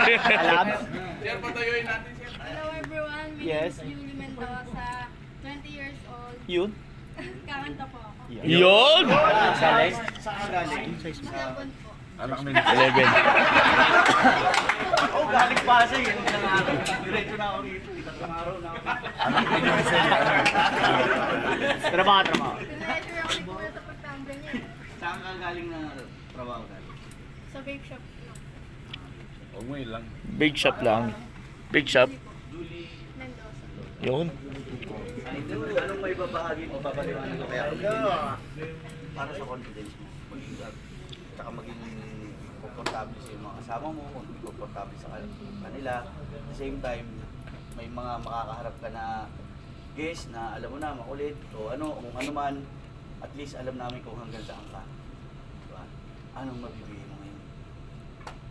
Alam? Sir, patayuin natin, sir. Hello everyone, my Yes. name is Julie Mendoza, 20 years old. Yun? Kakanta po ako. Yun! Galing? Saan galing? Malabon po. Anak ni 11. Oh, galing pa siya. Yun lang ako. Diretso na ako rito. Itatlong araw na ako. Trabaho. Pinleasure ako ni Kuya sa pagtambling niya. Saan ka galing na trabaho galing? Sa vape shop lang. Huwag mo ilang. Big shop lang. Big shop. Mendoza. Yun. Anong may babahagi mo? Papaliwanag ko kaya para sa confidence mo. Tsaka maging komportable sa mga kasama mo, maging komportable sa kanila. At the same time, may mga makakaharap ka na guest na alam mo na, makulit o ano, kung ano man, at least alam namin kung hanggang saan ka. Diba? Anong